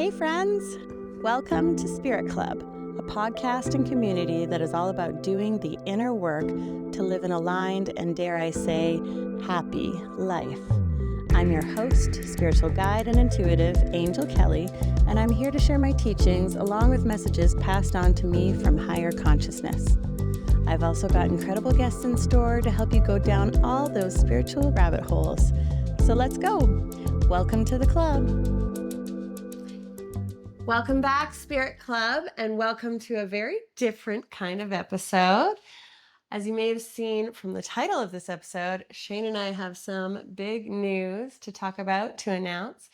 Hey friends! Welcome to Spirit Club, a podcast and community that is all about doing the inner work to live an aligned and, dare I say, happy life. I'm your host, spiritual guide and intuitive, Angell Kelly, and I'm here to share my teachings along with messages passed on to me from higher consciousness. I've also got incredible guests in store to help you go down all those spiritual rabbit holes. So let's go! Welcome to the club! Welcome back, Spirit Club, and welcome to a very different kind of episode. As you may have seen from the title of this episode, Shayne and I have some big news to talk about, to announce,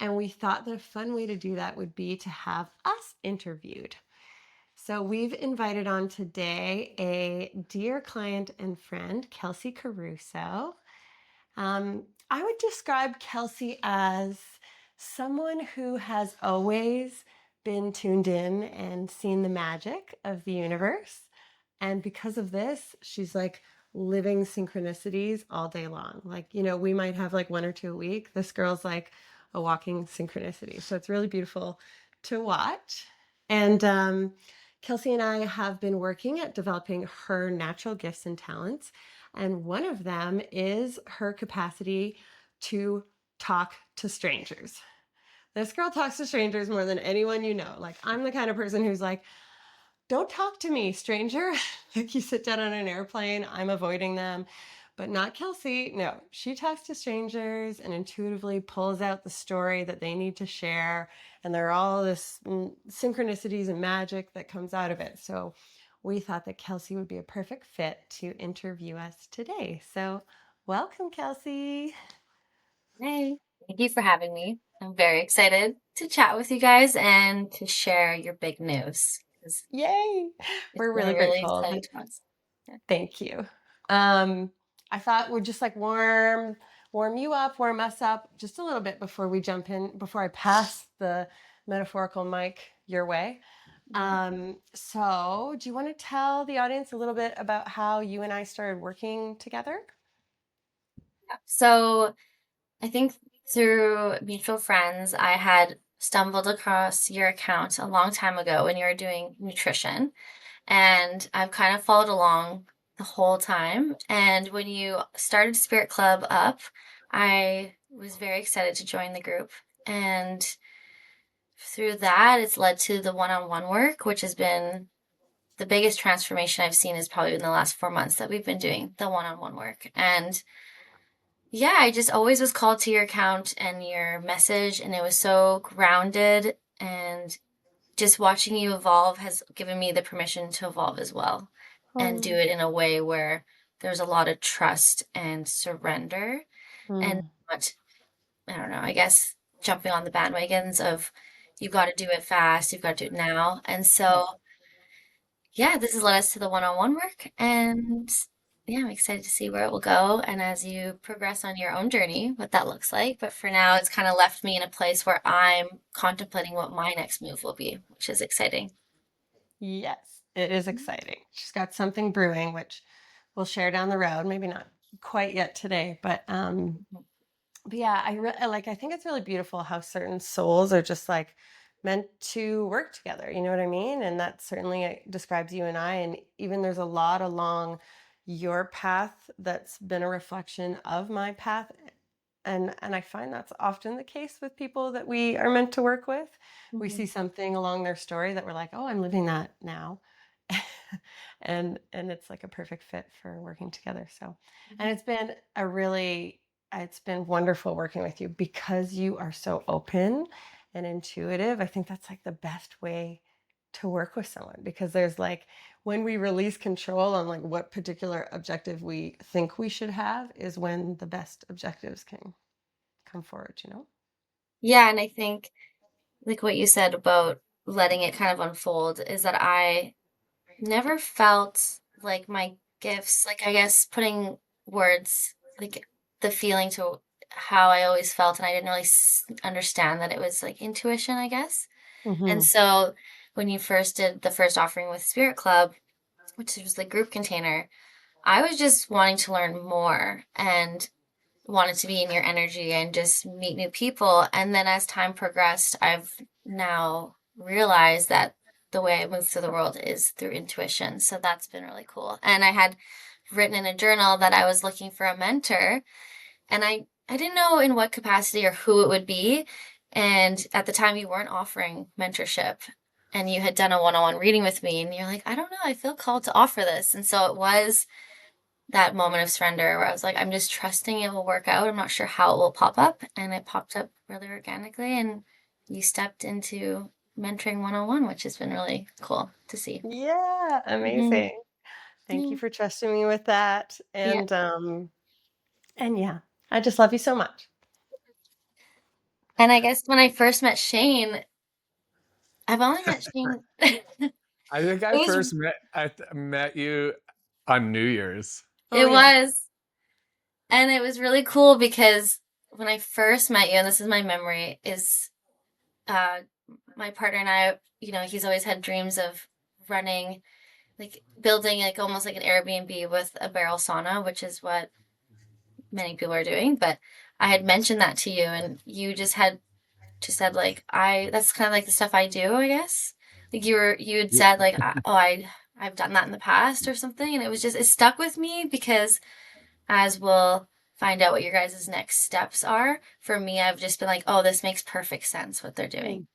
and we thought the fun way to do that would be to have us interviewed. So we've invited on today a dear client and friend, Kelsey Caruso. I would describe Kelsey as someone who has always been tuned in and seen the magic of the universe. And because of this, she's like living synchronicities all day long. Like, we might have like one or two a week. This girl's like a walking synchronicity. So it's really beautiful to watch. And Kelsey and I have been working at developing her natural gifts and talents. And one of them is her capacity to talk to strangers. This girl talks to strangers more than anyone you know. Like, I'm the kind of person who's like, don't talk to me, stranger. Like, you sit down on an airplane, I'm avoiding them. But not Kelsey. No, she talks to strangers and intuitively pulls out the story that they need to share. And there are all this synchronicities and magic that comes out of it. So we thought that Kelsey would be a perfect fit to interview us today. So welcome, Kelsey. Hey, thank you for having me. I'm very excited to chat with you guys and to share your big news. Yay! It's We're been really a really grateful. exciting month. Yeah. Thank you. I thought we'd just like warm you up, warm us up just a little bit before we jump in, before I pass the metaphorical mic your way. So do you want to tell the audience a little bit about how you and I started working together? So I think through mutual friends, I had stumbled across your account a long time ago when you were doing nutrition. And I've kind of followed along the whole time. And when you started Spirit Club up, I was very excited to join the group. And through that, it's led to the one-on-one work, which has been the biggest transformation I've seen is probably in the last 4 months that we've been doing the one-on-one work. And yeah, I just always was called to your account and your message, and it was so grounded. And just watching you evolve has given me the permission to evolve as well and do it in a way where there's a lot of trust and surrender and not, I don't know, I guess jumping on the bandwagons of you've got to do it fast, you've got to do it now. And so, yeah, this has led us to the one-on-one work. And yeah, I'm excited to see where it will go. And as you progress on your own journey, what that looks like. But for now, it's kind of left me in a place where I'm contemplating what my next move will be, which is exciting. Yes, it is exciting. She's got something brewing, which we'll share down the road. Maybe not quite yet today, but yeah, I think it's really beautiful how certain souls are just like meant to work together. You know what I mean? And that certainly describes you and I. And even there's a lot along your path that's been a reflection of my path. And I find that's often the case with people that we are meant to work with. We see something along their story that we're like, oh, I'm living that now. and it's like a perfect fit for working together. So, and it's been wonderful working with you because you are so open and intuitive. I think that's like the best way to work with someone, because there's like, when we release control on like what particular objective we think we should have is when the best objectives can come forward, you know? Yeah, and I think like what you said about letting it kind of unfold is that I never felt like my gifts, like I guess putting words, like the feeling to how I always felt, and I didn't really understand that it was like intuition, I guess. And Mm-hmm. so when you first did the first offering with Spirit Club, which was the group container, I was just wanting to learn more. And wanted to be in your energy and just meet new people. And then as time progressed, I've now realized that the way I move through the world is through intuition. So that's been really cool. And I had written in a journal that I was looking for a mentor, and I didn't know in what capacity or who it would be. And at the time, you weren't offering mentorship, and you had done a one-on-one reading with me, and you're like, I don't know, I feel called to offer this. And so it was that moment of surrender where I was like, I'm just trusting it will work out. I'm not sure how it will pop up. And it popped up really organically. And you stepped into mentoring 101, which has been really cool to see. Yeah, Mhm. amazing. Thank you Yeah. for trusting me with that. Yeah. And yeah, I just love you so much. And I guess when I first met Shayne, I've only met Shayne. I think It I was, first met you on New Year's. Oh it yeah. was, and it was really cool because when I first met you, and this is my memory, is uh, my partner and I, he's always had dreams of running, like building like almost like an Airbnb with a barrel sauna, which is what many people are doing. But I had mentioned that to you, and you just said like, that's kind of like the stuff I do, I guess. Like you had Yeah. said like, I've done that in the past or something, and it stuck with me because as we'll find out what your guys' next steps are. For me, I've just been like, oh, this makes perfect sense what they're doing.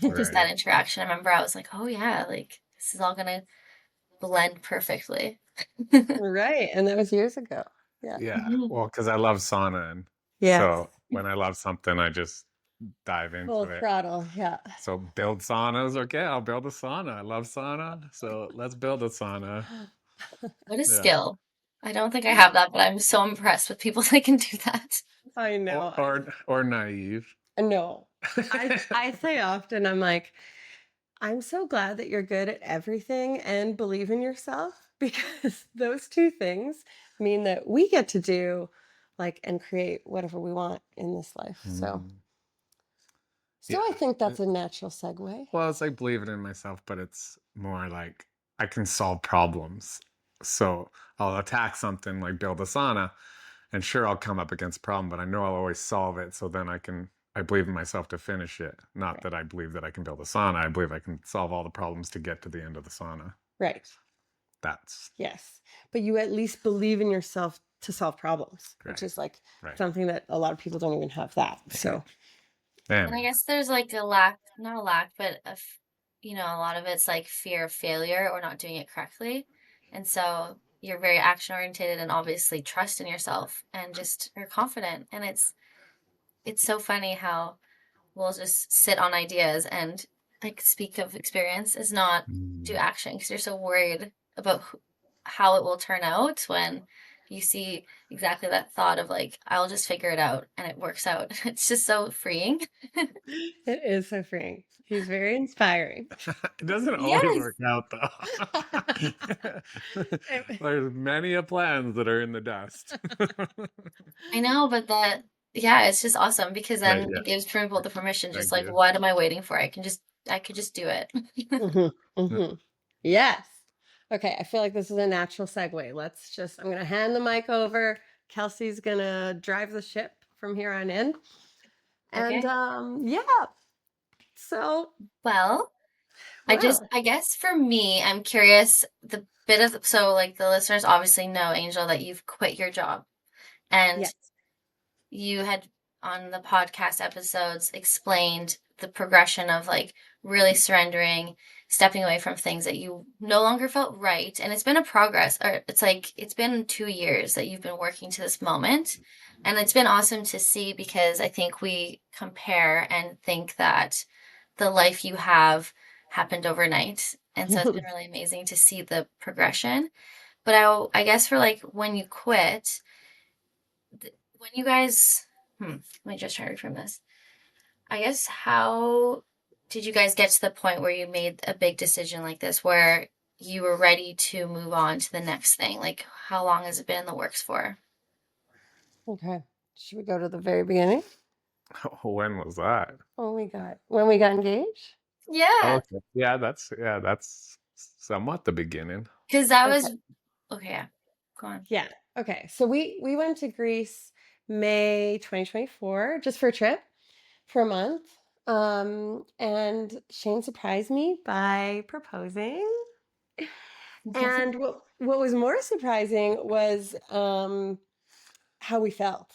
Mm. Just Right. that interaction. I remember I was like, oh yeah, like this is all gonna blend perfectly. Right. And that was years ago. Yeah. Yeah. Mhm. Well, because I love sauna, and Yes. so when I love something, I just dive Full into it. throttle. Yeah. So build saunas. Okay, I'll build a sauna. I love sauna, so let's build a sauna. What a Yeah. skill. I don't think I have that, but I'm so impressed with people that can do that. I Or know. or or naive. No. I say often, I'm like, I'm so glad that you're good at everything and believe in yourself because those two things mean that we get to do like and create whatever we want in this life. Mm, So I yeah. think that's a natural segue. Well, it's like believing in myself, but it's more like I can solve problems. So I'll attack something like build a sauna, and sure, I'll come up against a problem, but I know I'll always solve it. So then I believe in myself to finish it. Not Right. that I believe that I can build a sauna. I believe I can solve all the problems to get to the end of the sauna. Right. That's Yes. But you at least believe in yourself to solve problems, which right. is like Right. something that a lot of people don't even have that. So, And I Anyway. guess there's like a lack, not a lack, but a lot of it's like fear of failure or not doing it correctly. And so you're very action oriented and obviously trust in yourself and just are confident. And it's so funny how we'll just sit on ideas and like speak of experience is not do Mm. action because you're so worried about how it will turn out when you see exactly that thought of like I'll just figure it out and it works out. It's just so freeing. it is so freeing. He's very inspiring. It doesn't always Yes. work out though. It- There's many a plans that are in the dust. I know, but yeah, it's just awesome because Right, then yeah. it gives people the permission, just Thank like, you. what am I waiting for? I could just do it. Mhm, mhm. Yes. Okay, I feel like this is a natural segue. I'm going to hand the mic over. Kelsey's going to drive the ship from here on in. And Okay. yeah, so, Well, well, I guess for me, I'm curious so like the listeners obviously know, Angel, that you've quit your job and yes. you had on the podcast episodes explained the progression of like really surrendering, stepping away from things that you no longer felt right. And it's been a progress, or it's like it's been 2 years that you've been working to this moment. And it's been awesome to see because I think we compare and think that the life you have happened overnight. And so it's been really amazing to see the progression. But I guess for like when you quit, when you guys, let me just try to reframe this. I guess how did you guys get to the point where you made a big decision like this, where you were ready to move on to the next thing? Like, how long has it been in the works for? Okay. Should we go to the very beginning? When was that? When we got engaged? Yeah, Okay. Yeah, that's somewhat the beginning. because that Okay. was okay. Yeah, go on. Yeah. Okay. So we went to Greece May 2024, just for a trip for a month. And Shane surprised me by proposing. And what was more surprising was how we felt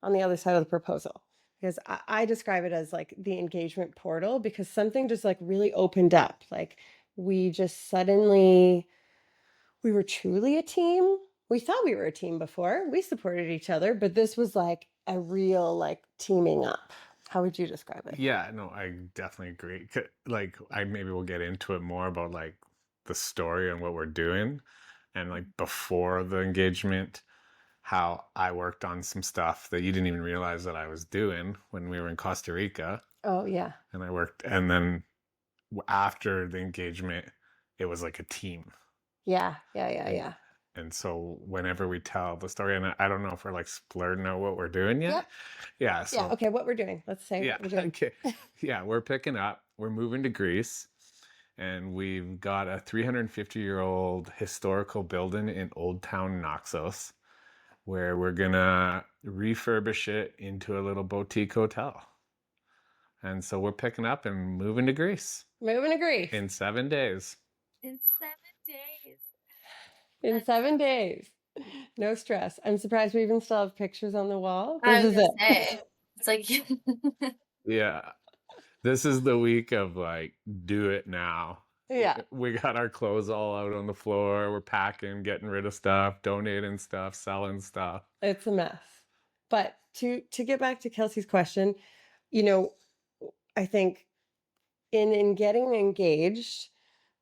on the other side of the proposal. Because I describe it as like the engagement portal, because something just like really opened up. Like we just suddenly, we were truly a team. We thought we were a team before. We supported each other, but this was like a real like teaming up. How would you describe it? Yeah, no, I definitely agree. Like, I maybe we'll get into it more about like the story and what we're doing, and like before the engagement, how I worked on some stuff that you didn't even realize that I was doing when we were in Costa Rica, Oh yeah. and I worked, and then after the engagement, it was like a team. Yeah. Yeah. And Yeah. and so whenever we tell the story, and I don't know if we're like splurting out what we're doing yet. Yep. Yeah, Yeah. so Okay. What we're doing. Let's say yeah, what we're doing. okay. Yeah, we're picking up. We're moving to Greece, and we've got a 350-year-old historical building in Old Town Naxos where we're gonna refurbish it into a little boutique hotel. And so we're picking up and moving to Greece Moving to Greece in 7 days. In 7 days. in That's 7 days. No stress. I'm surprised we even still have pictures on the wall. I This was is gonna it. say. It's like Yeah. This is the week of like, do it now. Yeah. We got our clothes all out on the floor. We're packing, getting rid of stuff, donating stuff, selling stuff. It's a mess. But to get back to Kelsey's question, you know, I think in getting engaged,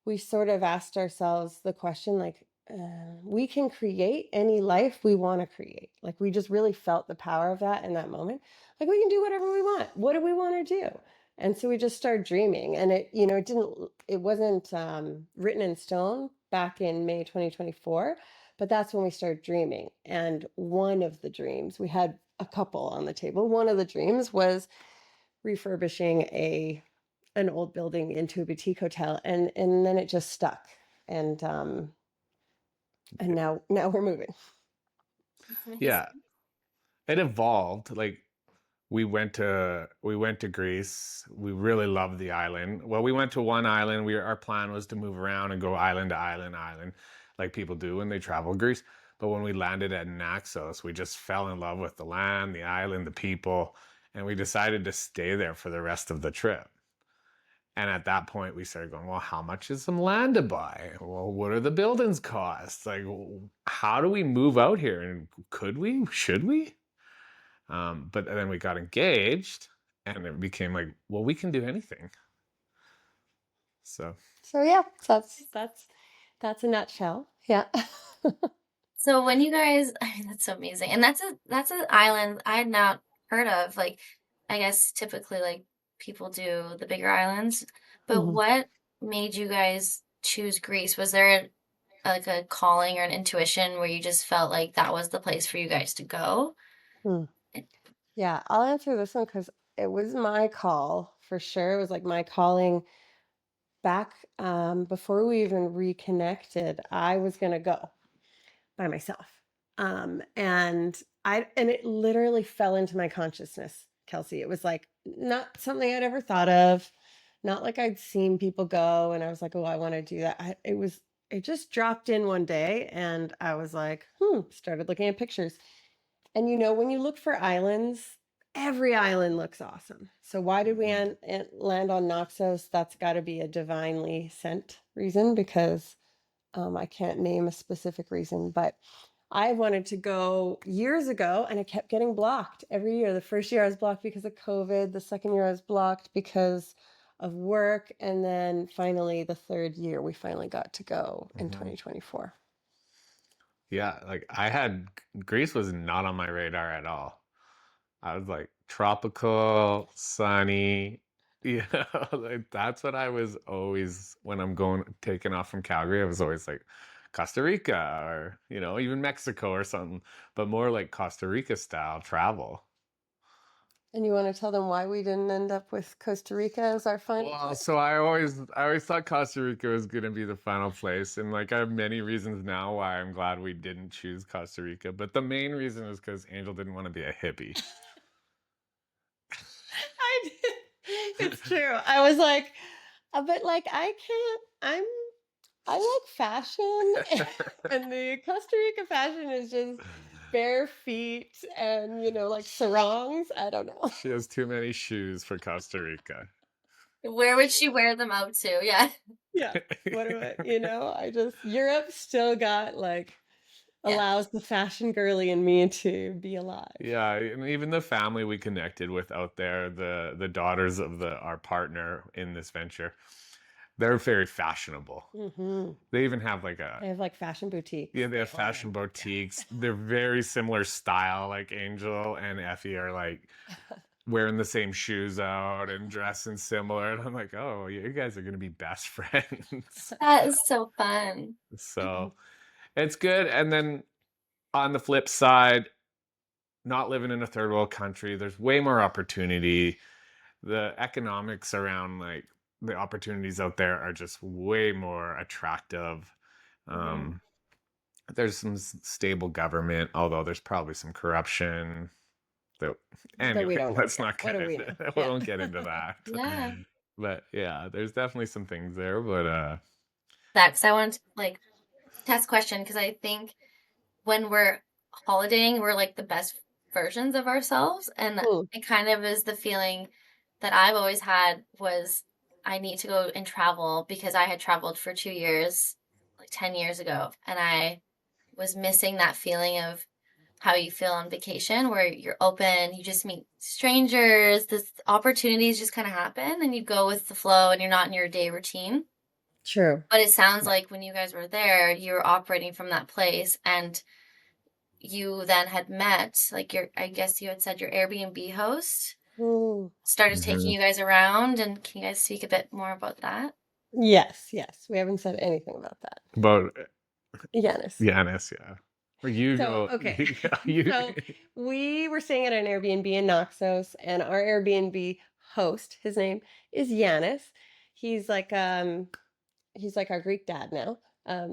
we sort of asked ourselves the question like, we can create any life we want to create. Like we just really felt the power of that in that moment. Like we can do whatever we want. What do we want to do? And so we just started dreaming, and it wasn't written in stone back in May 2024, but that's when we started dreaming. And one of the dreams, we had a couple on the table. One of the dreams was refurbishing an old building into a boutique hotel, and then it just stuck, and now we're moving. it's amazing. Yeah, it evolved. Like we went to Greece. We really loved the island. Well, we went to one island. Our plan was to move around and go island to island, like people do when they travel Greece. But when we landed at Naxos, we just fell in love with the land, the island, the people, and we decided to stay there for the rest of the trip. And at that point, we started going, well, how much is some land to buy? Well, what are the buildings cost? Like, how do we move out here? And could we? Should we? But then we got engaged, and it became like, well, we can do anything. So So yeah, that's a nutshell. Yeah. So when you guys, I mean, that's so amazing, and that's an island I had not heard of. Like, I guess typically like people do the bigger islands, but Mhm. what made you guys choose Greece? Was there like a calling or an intuition where you just felt like that was the place for you guys to go? Hmm. Yeah, I'll answer this one because it was my call for sure. It was like my calling back before we even reconnected. I was gonna go by myself. And it literally fell into my consciousness, Kelsey. It was like not something I'd ever thought of, not like I'd seen people go and I was like, oh, I want to do that. It just dropped in one day and I was like, started looking at pictures. And when you look for islands, every island looks awesome. So why did we land on Naxos? That's got to be a divinely sent reason, because I can't name a specific reason, but I wanted to go years ago and I kept getting blocked every year. The first year I was blocked because of COVID. The second year I was blocked because of work. And then finally, the third year, we finally got to go in 2024. yeah, like Greece was not on my radar at all. I was like tropical, sunny. Yeah, like that's what I was always when I'm going taking off from Calgary. I was always like Costa Rica or even Mexico or something, but more like Costa Rica style travel. And you want to tell them why we didn't end up with Costa Rica as our final Well, place? so I always thought Costa Rica was gonna be the final place, and like I have many reasons now why I'm glad we didn't choose Costa Rica. But the main reason is because Angel didn't want to be a hippie. I did. It's true. I was like, but like I can't. I like fashion, and the Costa Rica fashion is just bare feet and like sarongs. I don't know. She has too many shoes for Costa Rica. Where would she wear them out to? Yeah. Yeah. What do I? I just Europe still got like Yeah. allows the fashion girly in me to be alive. Yeah, and even the family we connected with out there, the daughters of our partner in this venture, they're very fashionable. Hmm. They even have like a They have like fashion boutiques. yeah, they have They own fashion them. boutiques. They're very similar style. Like Angel and Effie are like wearing the same shoes out and dressing similar. And I'm like, oh, you guys are gonna be best friends. That is so fun. So it's good. And then on the flip side, not living in a third world country, there's way more opportunity. The economics around like the opportunities out there are just way more attractive. Mhm. Um, there's some stable government, although there's probably some corruption. That That anyway, we don't know let's yet. not What get do we into know? we Yeah. won't get into that. Yeah. But yeah, there's definitely some things there. But That's I want to like test question because I think when we're holidaying, we're like the best versions of ourselves. And Hmm. it kind of is the feeling that I've always had was I need to go and travel because I had traveled for 2 years, like 10 years ago. And I was missing that feeling of how you feel on vacation where you're open, you just meet strangers, this opportunities just kind of happen and you go with the flow and you're not in your day routine. True. But it sounds Yeah. like when you guys were there, you were operating from that place and you then had met like your I guess you had said your Airbnb host Mm. started taking mhm. you guys around and can you guys speak a bit more about that? Yes, yes. We haven't said anything about that. But Yanis. Giannis, yeah. Or you So, go, okay. you. So we were staying at an Airbnb in Naxos, and our Airbnb host, his name is Yanis. He's like he's like our Greek dad now.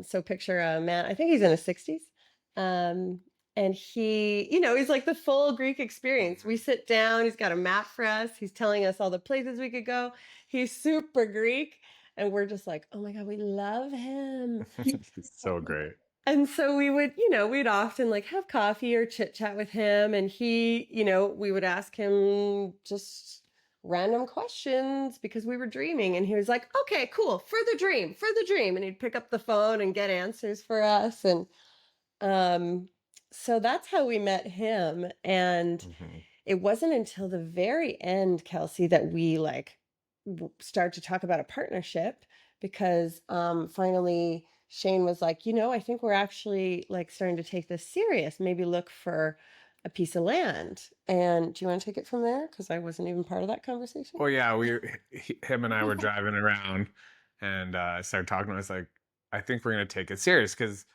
So picture a man, I think he's in his 60s. Um, and he, he's like the full Greek experience. We sit down, he's got a map for us, he's telling us all the places we could go. He's super Greek, and we're just like, oh my God, we love him. He's so great. And so we would, we'd often like have coffee or chit chat with him. And he, we would ask him just random questions because we were dreaming. And he was like, okay, cool. For the dream, for the dream. And he'd pick up the phone and get answers for us. And um, so that's how we met him. And Mhm. it wasn't until the very end, Kelsey, that we like start to talk about a partnership because finally Shayne was like, I think we're actually like starting to take this serious. Maybe look for a piece of land. And do you want to take it from there? Because I wasn't even part of that conversation. Well, yeah, him and I were driving around, and I started talking. I was like, I think we're gonna take it serious because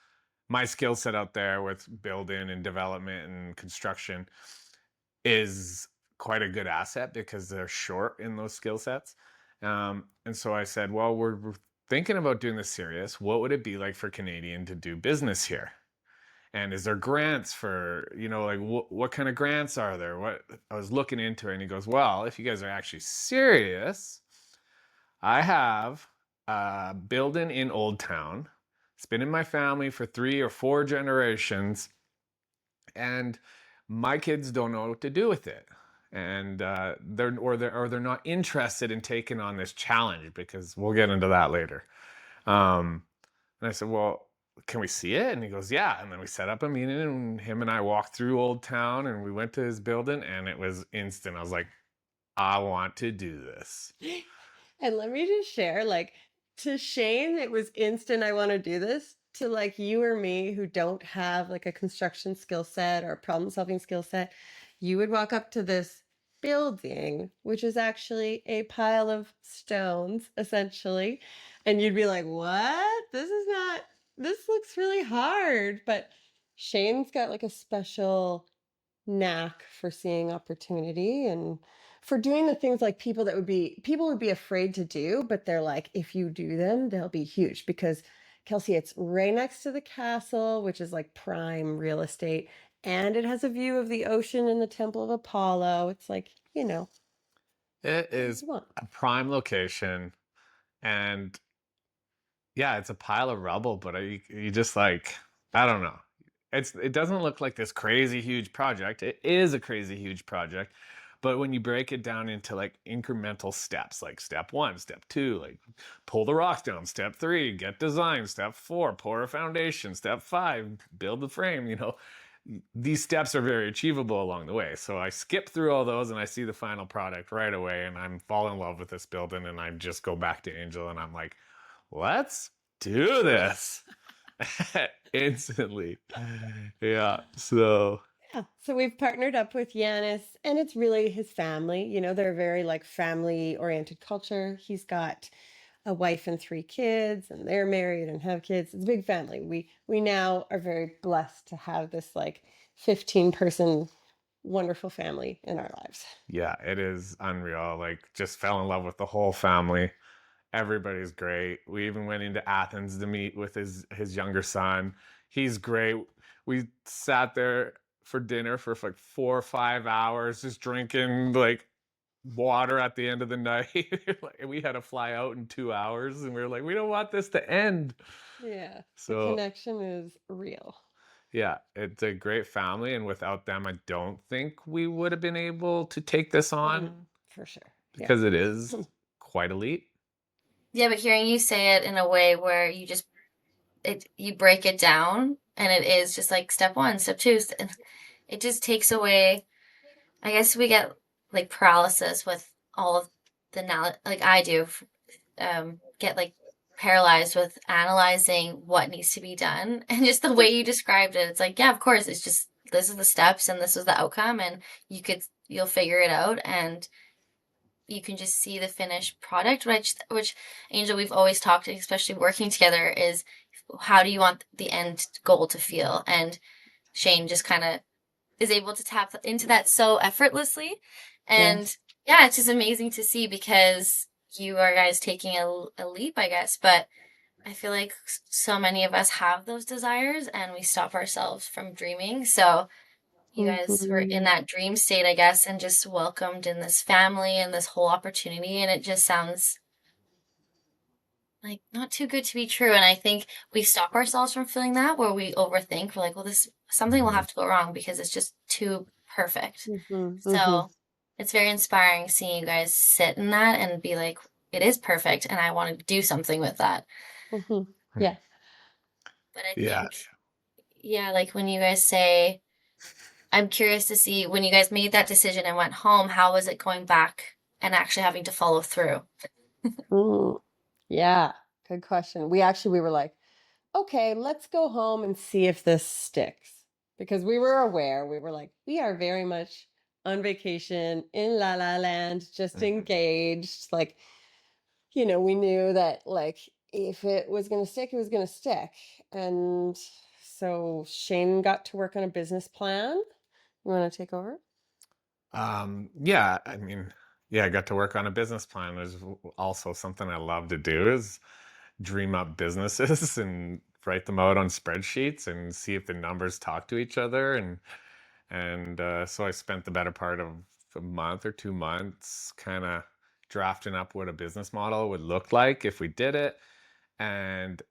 my skill set out there with building and development and construction is quite a good asset because they're short in those skill sets. And so I said, well, we're thinking about doing this serious. What would it be like for Canadian to do business here? And is there grants for, like what kind of grants are there? What I was looking into it, and he goes, well, if you guys are actually serious, I have a building in Old Town. It's been in my family for 3 or 4 generations, and my kids don't know what to do with it. And they're not interested in taking on this challenge because we'll get into that later. And I said, well, can we see it? And he goes, yeah. And then we set up a meeting, and him and I walked through Old Town, and we went to his building, and it was instant. I was like, I want to do this. And let me just share, like, to Shayne, it was instant, I want to do this. To like you or me who don't have like a construction skill set or a problem solving skill set, you would walk up to this building, which is actually a pile of stones, essentially. And you'd be like, what? This looks really hard. But Shayne's got like a special knack for seeing opportunity and for doing the things like people would be afraid to do, but they're like, if you do them, they'll be huge. Because Kelsey, it's right next to the castle, which is like prime real estate, and it has a view of the ocean and the Temple of Apollo. It's like, It what do is you want? a prime location, and yeah, it's a pile of rubble, but you just like, I don't know. It doesn't look like this crazy huge project. It is a crazy huge project, but when you break it down into like incremental steps, like step 1, step 2, like pull the rocks down, step 3, get design, step 4, pour a foundation, step 5, build the frame, these steps are very achievable along the way. So I skip through all those and I see the final product right away, and I'm fall in love with this building, and I just go back to Angell and I'm like, let's do this. Instantly. Yeah. So Yeah. So we've partnered up with Yanis, and it's really his family. They're a very like family oriented culture. He's got a wife and 3 kids, and they're married and have kids. It's a big family. We now are very blessed to have this like 15-person wonderful family in our lives. yeah, it is unreal. Like, just fell in love with the whole family. Everybody's great. We even went into Athens to meet with his younger son. He's great. We sat there for dinner for like 4 or 5 hours, just drinking like water at the end of the night. We had to fly out in 2 hours, and we were like, we don't want this to end. Yeah. The So connection is real. yeah, it's a great family, and without them, I don't think we would have been able to take this on, For sure. Yeah. because it is quite elite. Yeah, but hearing you say it in a way where you break it down and it is just like step 1, step 2, it just takes away. I guess we get like paralysis with all of the knowledge, like I do, get like paralyzed with analyzing what needs to be done. And just the way you described it, it's like, yeah, of course, it's just this is the steps and this is the outcome, and you'll figure it out, and you can just see the finished product, which Angell, we've always talked, especially working together, is how do you want the end goal to feel? And Shayne just kind of is able to tap into that so effortlessly. And Yes. yeah, it's just amazing to see, because you are guys taking a leap, I guess. But I feel like so many of us have those desires and we stop ourselves from dreaming. So you guys were in that dream state, I guess, and just welcomed in this family and this whole opportunity. And it just sounds like not too good to be true. And I think we stop ourselves from feeling that, where we overthink. We're like, well, this something will have to go wrong because it's just too perfect. So it's very inspiring seeing you guys sit in that and be like, it is perfect, and I want to do something with that. Yeah. But I Yeah. think, yeah, like when you guys say, I'm curious to see when you guys made that decision and went home, how was it going back and actually having to follow through? Yeah. Good question. We were like, okay, let's go home and see if this sticks. Because we were aware, we were like, we are very much on vacation in La La Land, just engaged. Like, we knew that like if it was going to stick, it was going to stick. And so Shayne got to work on a business plan. You want to take over? Yeah, I mean, yeah, I got to work on a business plan. There's also something I love to do is dream up businesses and write them out on spreadsheets and see if the numbers talk to each other. And so I spent the better part of a month or 2 months kind of drafting up what a business model would look like if we did it. And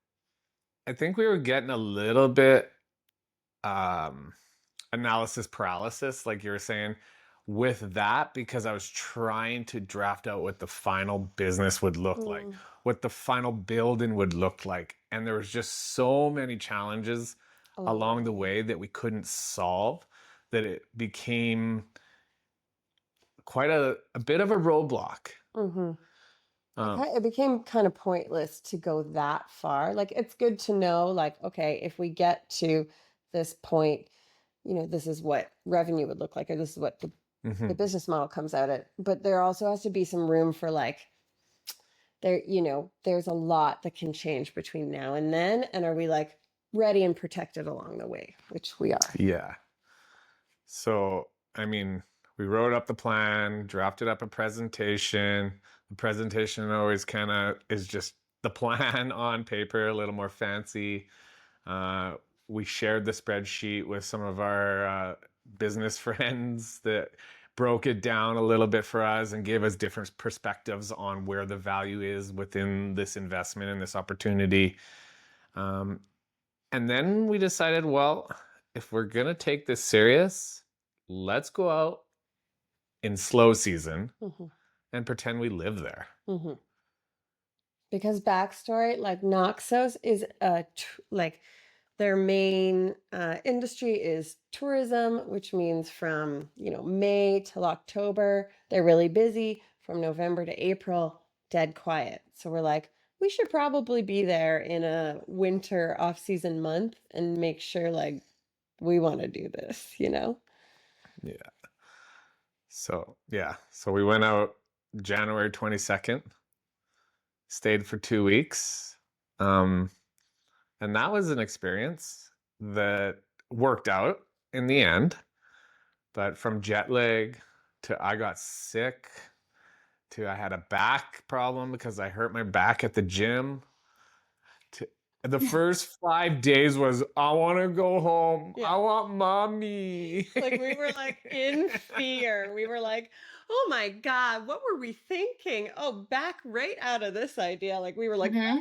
I think we were getting a little bit um, analysis paralysis, like you were saying, with that, because I was trying to draft out what the final business would look like, what the final building would look like. And there was just so many challenges along the way that we couldn't solve, that it became quite a bit of a roadblock. It became kind of pointless to go that far. Like, it's good to know, like, okay, if we get to this point, this is what revenue would look like, or this is what the business model comes out at. But there also has to be some room for like, there's a lot that can change between now and then. And are we like ready and protected along the way, which we are. Yeah. So, I mean, we wrote up the plan, drafted up a presentation. The presentation always kind of is just the plan on paper, a little more fancy. Uh, we shared the spreadsheet with some of our business friends that broke it down a little bit for us and gave us different perspectives on where the value is within this investment and this opportunity. Um, and then we decided, well, if we're going to take this serious, let's go out in slow season Mm-hmm. and pretend we live there. Mm-hmm. Because backstory, like Naxos is like their main industry is tourism, which means from May till October they're really busy. From November to April, dead quiet. So we're like, we should probably be there in a winter off-season month and make sure like we want to do this. Yeah. So we went out January 22nd, stayed for 2 weeks. And that was an experience that worked out in the end. But from jet lag to I got sick to I had a back problem because I hurt my back at the gym. To the first 5 days was I want to go home. Yeah. I want mommy. Like we were like in fear. We were like, oh my God, what were we thinking? Oh, back right out of this idea. Like we were like, Mm-hmm.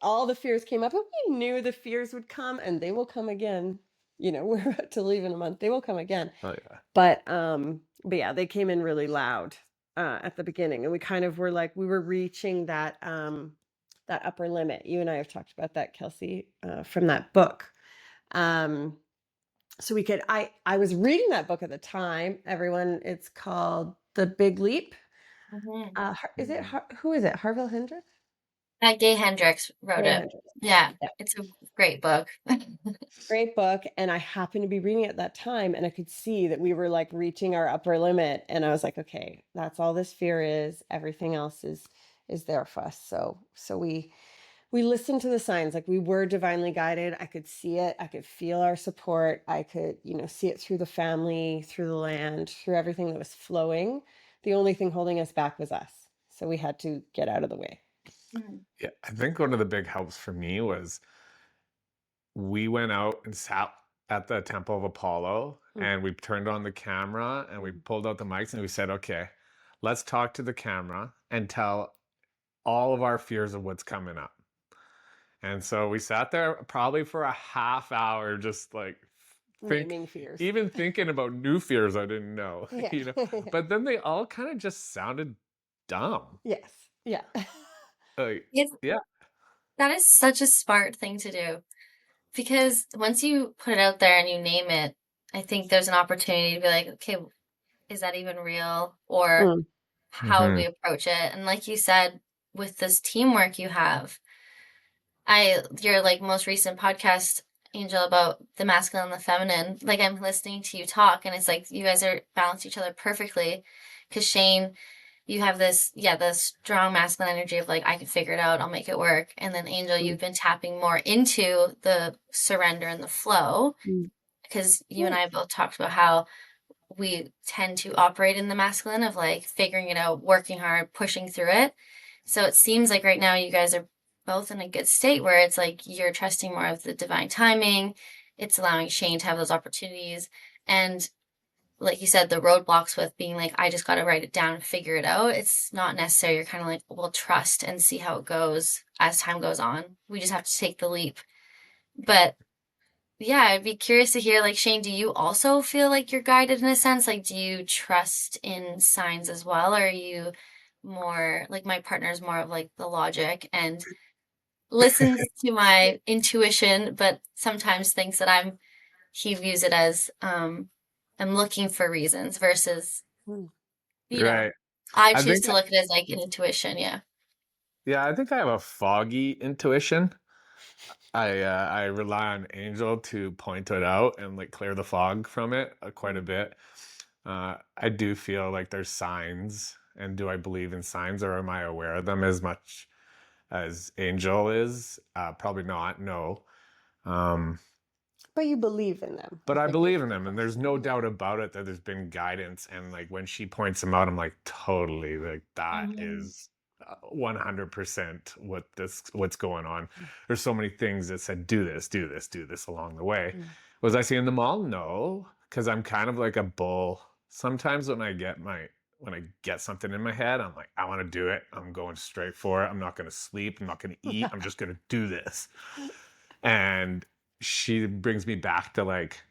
all the fears came up, and we knew the fears would come and they will come again. We're about to leave in a month. They will come again. Oh yeah. But yeah, they came in really loud at the beginning, and we kind of were like, we were reaching that upper limit. You and I have talked about that, Kelsey, from that book. So we could I was reading that book at the time, everyone. It's called The Big Leap. Mm-hmm. Is it who is it? Harville Hendrix? Gay Hendricks wrote Gay it. Hendrix. Yeah, Yeah. it's a great book. Great book. And I happened to be reading it at that time, and I could see that we were like reaching our upper limit. And I was like, okay, that's all this fear is. Everything else is there for us. So we listened to the signs. Like we were divinely guided. I could see it. I could feel our support. I could, see it through the family, through the land, through everything that was flowing. The only thing holding us back was us. So we had to get out of the way. Yeah, I think one of the big helps for me was we went out and sat at the Temple of Apollo and we turned on the camera and we pulled out the mics and we said, okay, let's talk to the camera and tell all of our fears of what's coming up. And so we sat there probably for a half hour, just like Naming fears. even thinking about new fears I didn't know, Yeah. But then they all kind of just sounded dumb. Yes. Yeah. Like, It's, yeah. that is such a smart thing to do, because once you put it out there and you name it, I think there's an opportunity to be like, okay, is that even real? Or how would we approach it? And like you said, with this teamwork you have, your like most recent podcast, Angel, about the masculine and the feminine, like I'm listening to you talk and it's like you guys are balance each other perfectly. Because Shayne, you have this strong masculine energy of like, I can figure it out, I'll make it work. And then Angel, you've been tapping more into the surrender and the flow, because you and I both talked about how we tend to operate in the masculine of like figuring it out, working hard, pushing through it. So it seems like right now you guys are both in a good state where it's like you're trusting more of the divine timing. It's allowing Shayne to have those opportunities. And like you said, the roadblocks with being like, I just got to write it down and figure it out. It's not necessary. You're kind of like, well, trust and see how it goes as time goes on. We just have to take the leap. But yeah, I'd be curious to hear, like, Shayne, do you also feel like you're guided in a sense? Like, do you trust in signs as well? Or are you more like my partner's more of like the logic and listens to my intuition, but sometimes thinks that he views it as I'm looking for reasons versus, Right. I I choose think to look at it as like an intuition. Yeah. Yeah, I think I have a foggy intuition. I rely on Angel to point it out and like clear the fog from it quite a bit. I do feel like there's signs, and do I believe in signs, or am I aware of them as much as Angel is? Probably not. No. Um, But you believe in them. But I think believe is in the them, and important there's no doubt about it that there's been guidance. And like when she points them out, I'm like, totally, like that Mhm. is 100% what's going on. There's so many things that said, do this, do this, do this along the way. Mm. Was I seeing them all? No, because I'm kind of like a bull. Sometimes when I get something in my head, I'm like, I want to do it. I'm going straight for it. I'm not going to sleep. I'm not going to eat. I'm just going to do this. And she brings me back to like,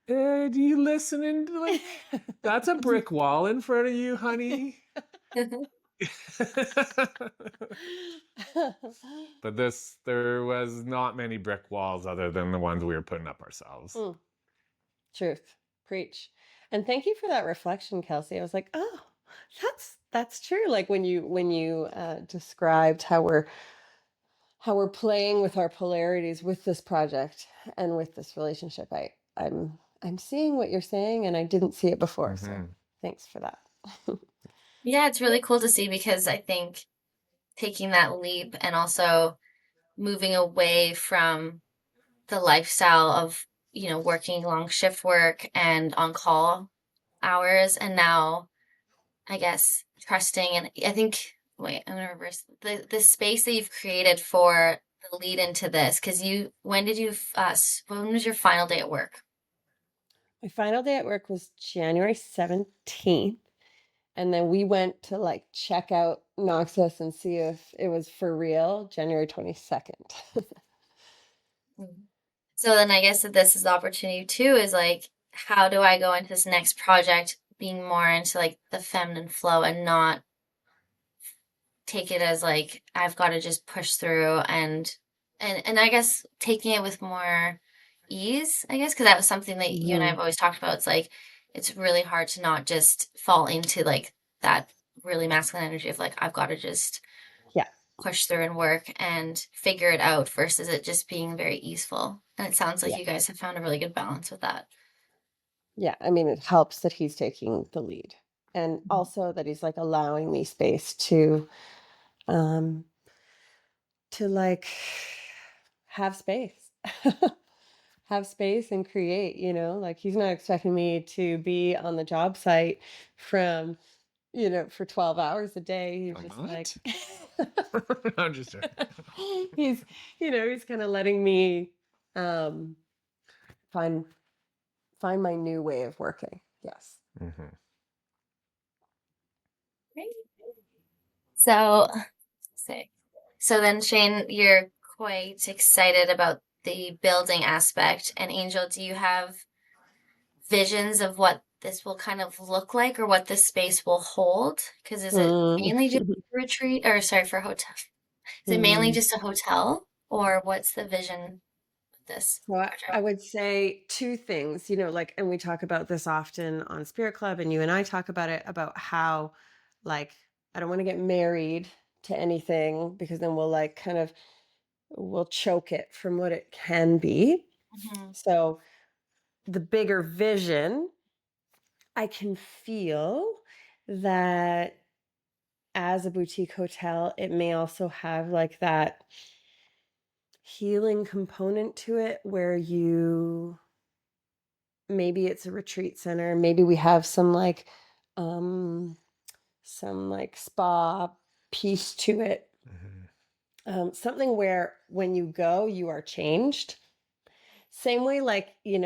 do you listening to like that's a brick wall in front of you, honey? But there was not many brick walls other than the ones we were putting up ourselves. Mm, truth. Preach. And thank you for that reflection, Kelsey. I was like, oh, that's true. Like when you described how we're playing with our polarities with this project and with this relationship. I'm seeing what you're saying, and I didn't see it before. So Mhm. thanks for that. Yeah, it's really cool to see because I think taking that leap and also moving away from the lifestyle of, working long shift work and on call hours, and now I guess trusting, and I think, wait, I'm gonna reverse the space that you've created for the lead into this, because when was your final day at work? My final day at work was January 17th. And then we went to like check out Noxus and see if it was for real January 22nd. Mm. So then I guess that this is the opportunity too, is like, how do I go into this next project being more into like the feminine flow and not take it as like I've got to just push through, and I guess taking it with more ease, I guess, because that was something that you and I Mhm. have always talked about. It's like it's really hard to not just fall into like that really masculine energy of like I've got to just Yeah. push through and work and figure it out versus it just being very easeful. And it sounds like Yeah. you guys have found a really good balance with that. Yeah. I mean, it helps that he's taking the lead and also that he's like allowing me space um, to like have space. Have space and create, like he's not expecting me to be on the job site from for 12 hours a day. He's I'm just like, not. I'm just joking. he's, he's kind of letting me um, find find my new way of working. Yes. Mhm. Great. So, say, so then Shane, you're quite excited about the building aspect. And Angel, do you have visions of what this will kind of look like or what this space will hold? Because is it Mm. mainly just a retreat, or sorry, for hotel? Is it mainly Mm. just a hotel, or what's the vision with this So I project? would say two things, like, and we talk about this often on Spirit Club, and you and I talk about it about how, like, I don't want to get married to anything because then we'll choke it from what it can be. Mhm. So the bigger vision, I can feel that as a boutique hotel, it may also have like that healing component to it where maybe it's a retreat center, maybe we have um some like spa piece to it. Mhm. Something where when you go, you are changed. Same way, like, you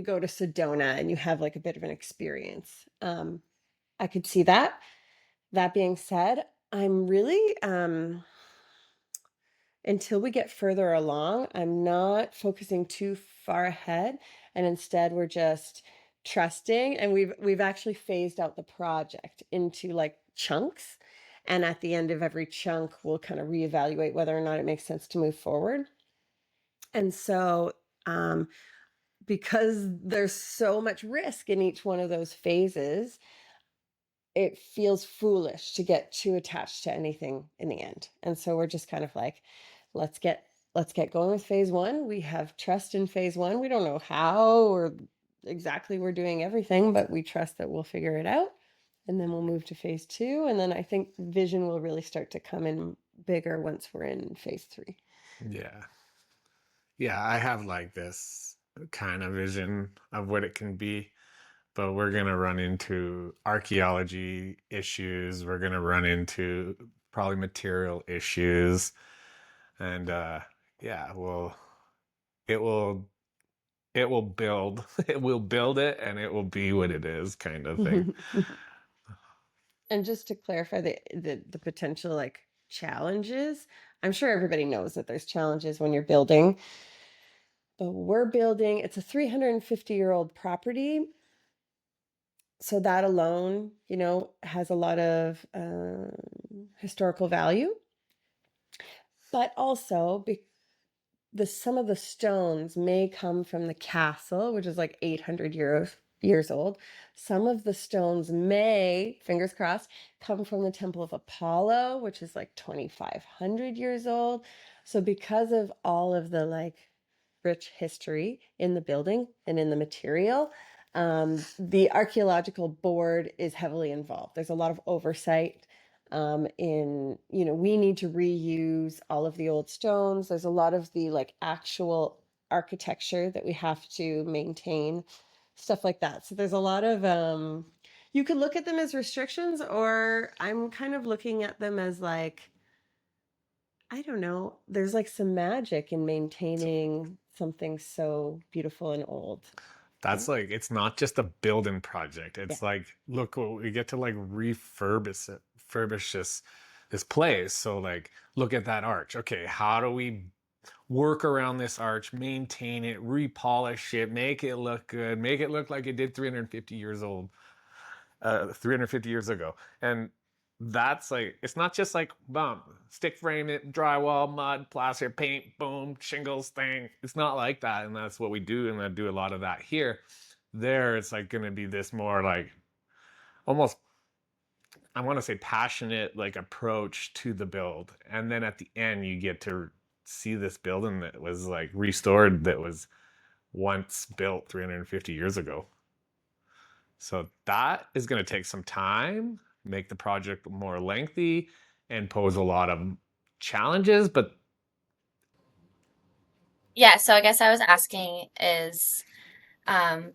go to Sedona and you have like a bit of an experience. I could see that. That being said, I'm really, until we get further along, I'm not focusing too far ahead. And instead, we're just trusting. And we've actually phased out the project into like chunks. And at the end of every chunk, we'll kind of reevaluate whether or not it makes sense to move forward. And so, um, because there's so much risk in each one of those phases, it feels foolish to get too attached to anything in the end. And so we're just kind of like, let's get let's get going with phase 1. We have trust in phase 1. We don't know how or exactly we're doing everything, but we trust that we'll figure it out. And then we'll move to phase 2, and then I think vision will really start to come in bigger once we're in phase 3. Yeah. Yeah, I have like this kind of vision of what it can be, but we're going to run into archaeology issues. We're going to run into probably material issues. And yeah, well, it will it will build it will build it and it will be what it is kind of thing. And just to clarify the potential like challenges, I'm sure everybody knows that there's challenges when you're building, but we're building, it's a 350-year-old property. So that alone, has a lot of historical value, but also some of the stones may come from the castle, which is like 800 years old. Some of the stones may, fingers crossed, come from the Temple of Apollo, which is like 2,500 years old. So because of all of the like rich history in the building and in the material, the archaeological board is heavily involved. There's a lot of oversight we need to reuse all of the old stones. There's a lot of the like actual architecture that we have to maintain, stuff like that. So there's a lot of you could look at them as restrictions, or I'm kind of looking at them as like, I don't know, there's like some magic in maintaining something so beautiful and old. That's like, it's not just a building project. Yeah. It's like, look, we get to like refurbish this place. So like, look at that arch. Okay, how do we work around this arch, maintain it, repolish it, make it look good, make it look like it did 350 years old, 350 years ago. And that's like, it's not just like, boom, stick frame it, drywall, mud, plaster, paint, boom, shingles thing. It's not like that. And that's what we do. And I do a lot of that here. There, it's like going to be this more like almost, I want to say passionate, like approach to the build. And then at the end, you get to see this building that was like restored, that was once built 350 years ago. So that is going to take some time, make the project more lengthy, and pose a lot of challenges. But Yeah, so I guess I was asking is um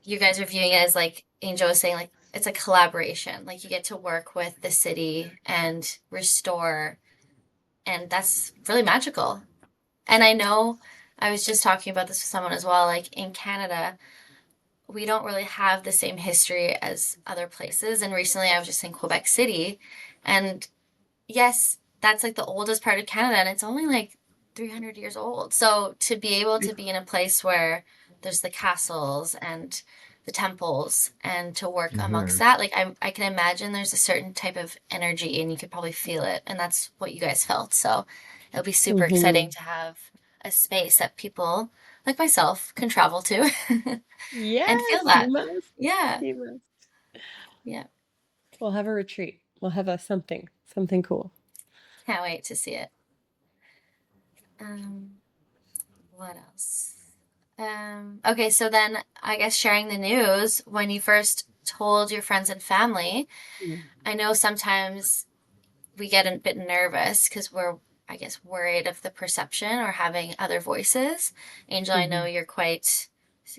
you guys are viewing it as like Angel was saying, like it's a collaboration. Like you get to work with the city and restore, and that's really magical. And I know I was just talking about this with someone as well. Like in Canada, we don't really have the same history as other places. And recently I was just in Quebec City, and yes, that's like the oldest part of Canada, and it's only like 300 years old. So to be able to be in a place where there's the castles and the temples and to work amongst Mhm. that, like I can imagine there's a certain type of energy and you could probably feel it. And that's what you guys felt. So it'll be super exciting Mm-hmm. to have a space that people like myself can travel to and Yes, feel you that. must. Yeah. You must. Yeah. We'll have a retreat. We'll have a something cool. Can't wait to see it. Um, what else? Okay, so then I guess sharing the news when you first told your friends and family, Mm. I know sometimes we get a bit nervous because we're, I guess, worried of the perception or having other voices. Angel, I know Mhm. you're quite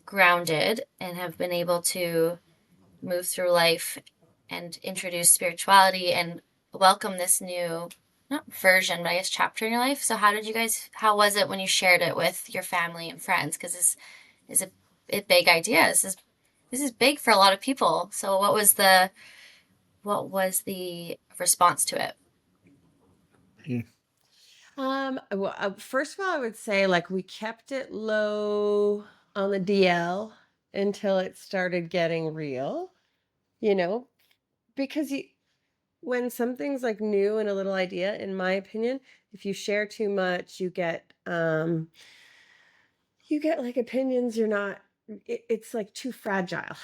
grounded and have been able to move through life and introduce spirituality and welcome this new, not version, but I guess chapter in your life. So how was it when you shared it with your family and friends? Because this is a big idea. This is big for a lot of people. So what was the response to it? Well, first of all, I would say like we kept it low on the DL until it started getting real, you know, because when something's like new and a little idea, in my opinion, if you share too much, you get like opinions you're not, it's like too fragile.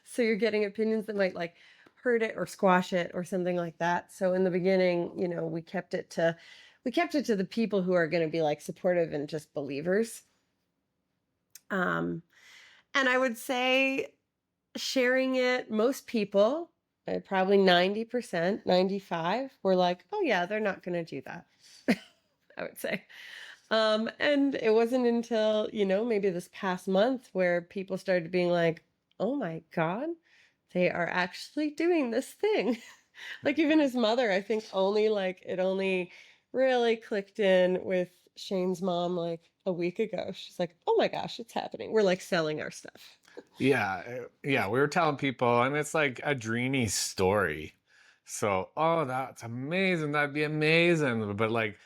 So you're getting opinions that might like hurt it or squash it or something like that. So in the beginning, we kept it to the people who are going to be like supportive and just believers. Um, and I would say sharing it, most people, probably 90%, 95, were like, oh yeah, they're not going to do that. I would say. And it wasn't until, maybe this past month where people started being like, oh my God, they are actually doing this thing. Like even his mother, I think it only really clicked in with Shane's mom like a week ago. She's like, oh my gosh, it's happening. We're like selling our stuff. Yeah, yeah, we were telling people, and it's like a dreamy story. So, oh, that's amazing. That'd be amazing. But like,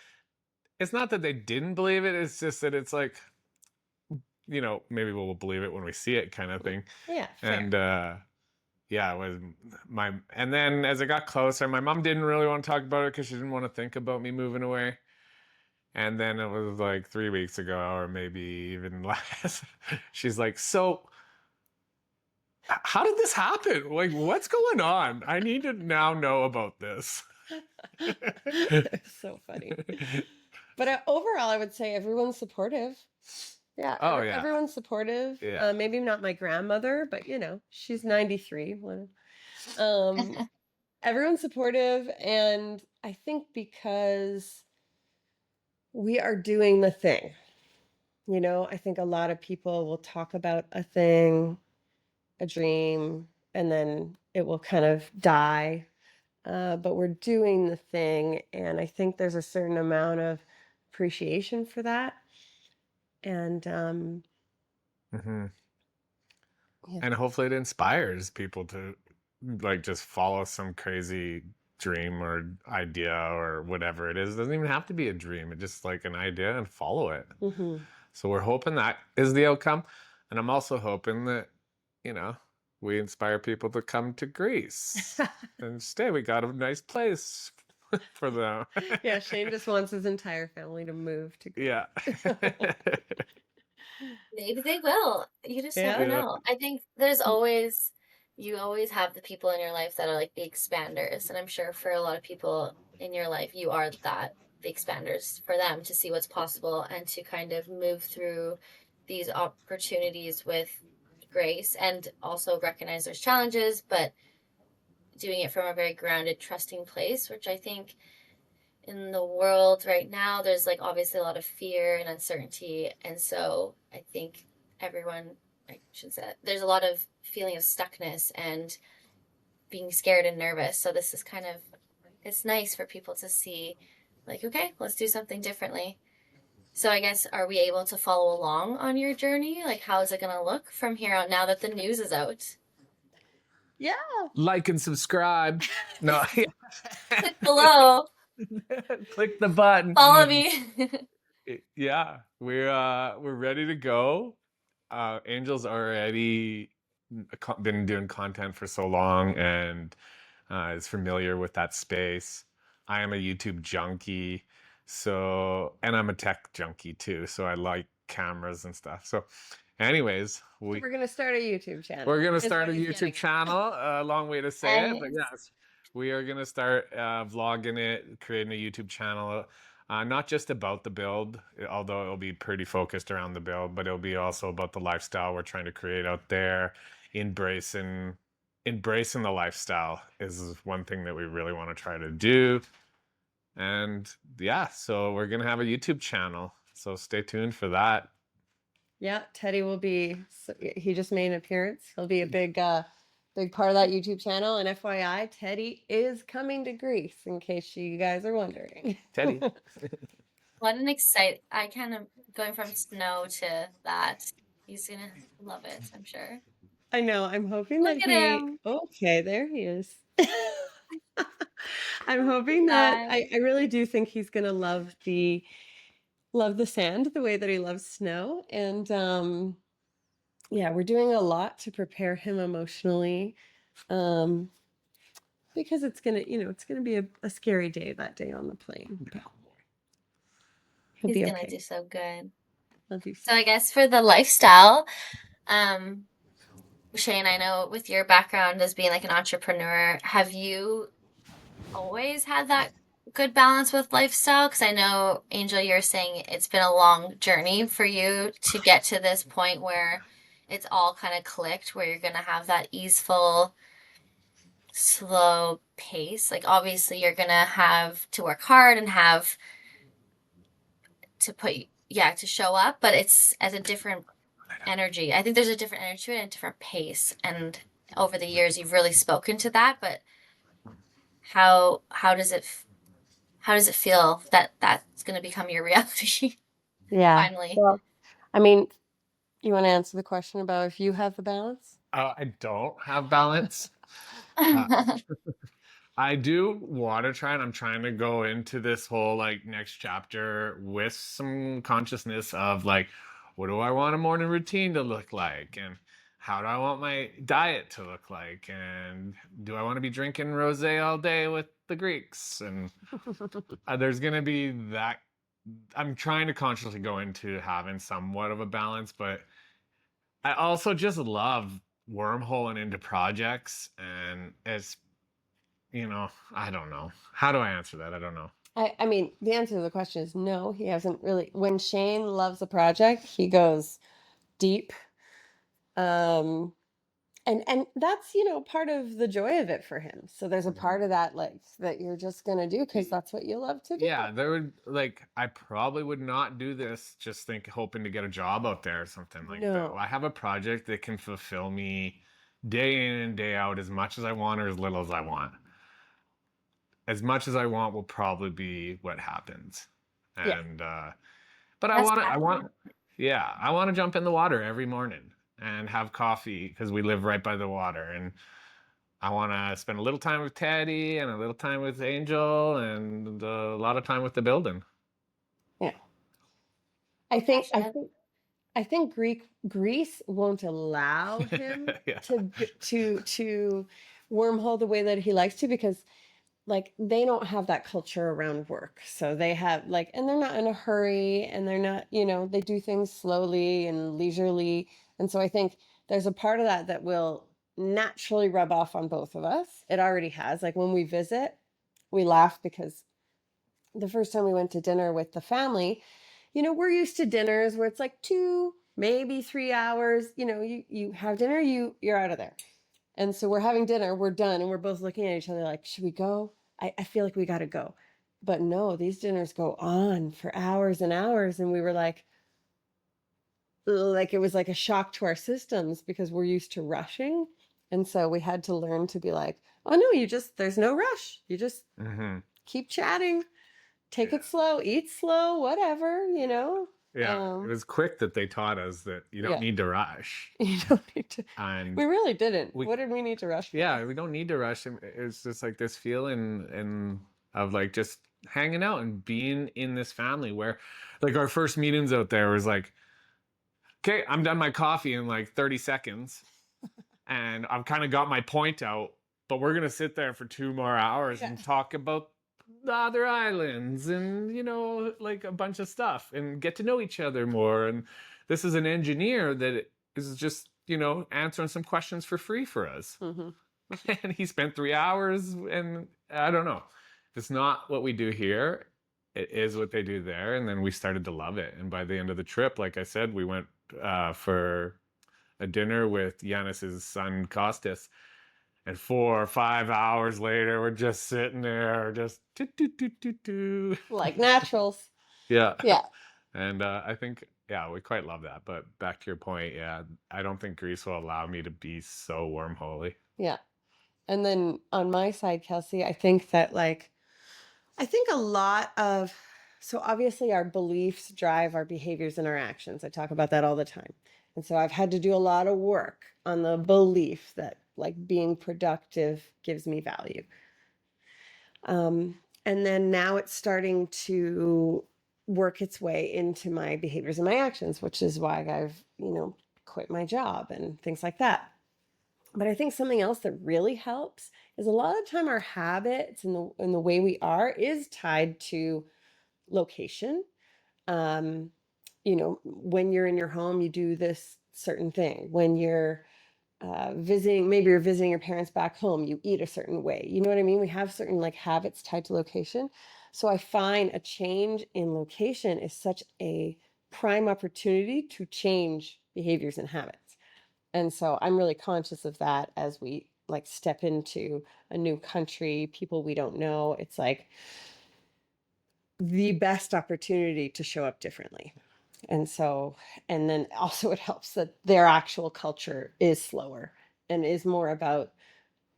it's not that they didn't believe it. It's just that it's like, maybe we'll believe it when we see it, kind of thing. Yeah, fair. And yeah, it was and then as it got closer, my mom didn't really want to talk about it because she didn't want to think about me moving away. And then it was like 3 weeks ago, or maybe even less. She's like, "So, how did this happen? Like, what's going on? I need to now know about this." So funny. But overall, I would say everyone's supportive. Yeah, Oh yeah, everyone's supportive. yeah. Maybe not my grandmother, but she's 93. Um, everyone's supportive, and I think because we are doing the thing. I think a lot of people will talk about a thing, a dream, and then it will kind of die. But we're doing the thing, and I think there's a certain amount of appreciation for that. And hmm yeah. And hopefully it inspires people to like just follow some crazy dream or idea or whatever it is. It doesn't even have to be a dream. It's just like an idea and follow it. Hmm. So we're hoping that is the outcome. And I'm also hoping that, you know, we inspire people to come to Greece and stay. We got a nice place for them. Yeah, Shane just wants his entire family to move to Greece. Yeah. Maybe they will. You just never Yeah. Yeah. know. I think you always have the people in your life that are like the expanders. And I'm sure for a lot of people in your life, you are the expanders for them to see what's possible and to kind of move through these opportunities with grace and also recognize there's challenges, but doing it from a very grounded, trusting place, which I think in the world right now, there's like obviously a lot of fear and uncertainty. And so I think everyone, I should say, there's a lot of feeling of stuckness and being scared and nervous. So this is kind of, it's nice for people to see, like, okay, let's do something differently. So I guess, are we able to follow along on your journey? Like, how is it going to look from here on now that the news is out? Yeah. Like and subscribe. No. Click below, Click the button. follow me. Yeah, we're ready to go. Angel's already been doing content for so long and is familiar with that space. I am a YouTube junkie, and I'm a tech junkie too. So I like cameras and stuff. So, anyways, We're gonna start a YouTube channel. we're gonna is start what a he's YouTube getting at. channel. A long way to say it, but And yes, we are gonna start vlogging it, creating a YouTube channel. Not just about the build, although it'll be pretty focused around the build, but it'll be also about the lifestyle we're trying to create out there. Embracing, embracing the lifestyle is one thing that we really want to try to do. And yeah, so we're gonna have a YouTube channel. So stay tuned for that. Yeah, Teddy will be. He just made an appearance. He'll be a big part of that YouTube channel. And FYI, Teddy is coming to Greece. In case you guys are wondering. Teddy. what an I kind of going from snow to that. He's gonna love it, I'm sure. I know. I'm hoping Look that at he. him. Okay, there he is. I'm hoping that Hi. I really do think he's gonna love the sand the way that he loves snow. And yeah, we're doing a lot to prepare him emotionally. Um, because it's gonna be a scary day that day on the plane. But he'll He's be gonna okay. do so good. Love you. So I guess for the lifestyle, um, Shane, I know with your background as being like an entrepreneur, have you always had that good balance with lifestyle? Because I know, Angel, you're saying it's been a long journey for you to get to this point where it's all kind of clicked, where you're gonna have that easeful, slow pace. Like obviously you're gonna have to work hard and have to show up, but it's as a different energy. I think there's a different energy to it and a different pace. And over the years, you've really spoken to that. But how does how does it feel that that's going to become your reality Yeah. finally? Well, I mean, you want to answer the question about if you have the balance? I don't have balance. Uh, I do want to try, and I'm trying to go into this whole like next chapter with some consciousness of like, what do I want a morning routine to look like, and how do I want my diet to look like, and do I want to be drinking rosé all day with the Greeks? And there's gonna be that. I'm trying to consciously go into having somewhat of a balance, but I also just love wormholing into projects, and it's I don't know. How do I answer that? I don't know. I mean, the answer to the question is no, he hasn't really. When Shane loves a project, he goes deep. Um, and that's, part of the joy of it for him. So there's a part of that like that you're just gonna do because that's what you love to do. Yeah, there would like I probably would not do this just hoping to get a job out there or something like that. No. I have a project that can fulfill me day in and day out as much as I want or as little as I want. As much as I want will probably be what happens. Yeah. And but That's I want passionate. yeah, I want to jump in the water every morning and have coffee because we live right by the water, and I want to spend a little time with Teddy and a little time with Angel and a lot of time with the building. Yeah. I So think I passionate. think I think Greece won't allow him Yeah. to wormhole the way that he likes to because like they don't have that culture around work. So they have like and they're not in a hurry and they're not, they do things slowly and leisurely. And so I think there's a part of that that will naturally rub off on both of us. It already has. Like when we visit, we laugh because the first time we went to dinner with the family, we're used to dinners where it's like 2, maybe 3 hours, you have dinner, you're out of there. And so we're having dinner, we're done, and we're both looking at each other like, should we go? I feel like we got to go. But no, these dinners go on for hours and hours. And we were like, it was like a shock to our systems because we're used to rushing. And so we had to learn to be like, oh no, there's no rush. You just Hmm. keep chatting, take Yeah. it slow, eat slow, whatever. Yeah. It was quick that they taught us that you don't Yeah, need to rush. you don't need to. And We really didn't. we What did we need to rush for? yeah, we don't need to rush. It's just like this feeling of like just hanging out and being in this family where like our first meetings out there was like, okay, I'm done my coffee in like 30 seconds and I've kind of got my point out, but we're gonna sit there for 2 more hours Yeah. and talk about the other islands and like a bunch of stuff and get to know each other more. And this is an engineer that is just answering some questions for free for us. Mm-hmm. And he spent 3 hours, and I don't know, it's not what we do here, it is what they do there. And then we started to love it, and by the end of the trip, like I said, we went for a dinner with Yanis's son Costas, and 4 or 5 hours later we're just sitting there just Like naturals. yeah. Yeah. And I think yeah, we quite love that. But back to your point, yeah, I don't think Greece will allow me to be so wormholey. Yeah. And then on my side, Kelsey, I think that I think a lot of, so obviously our beliefs drive our behaviors and our actions. I talk about that all the time. And so I've had to do a lot of work on the belief that like being productive gives me value. And then now it's starting to work its way into my behaviors and my actions, which is why I've, quit my job and things like that. But I think something else that really helps is a lot of the time our habits and the way we are is tied to location. Um, when you're in your home, you do this certain thing. When you're visiting, maybe you're visiting your parents back home, you eat a certain way. You know what I mean? We have certain like habits tied to location. So I find a change in location is such a prime opportunity to change behaviors and habits. And so I'm really conscious of that as we like step into a new country, people we don't know. It's like the best opportunity to show up differently. And so, and then also it helps that their actual culture is slower and is more about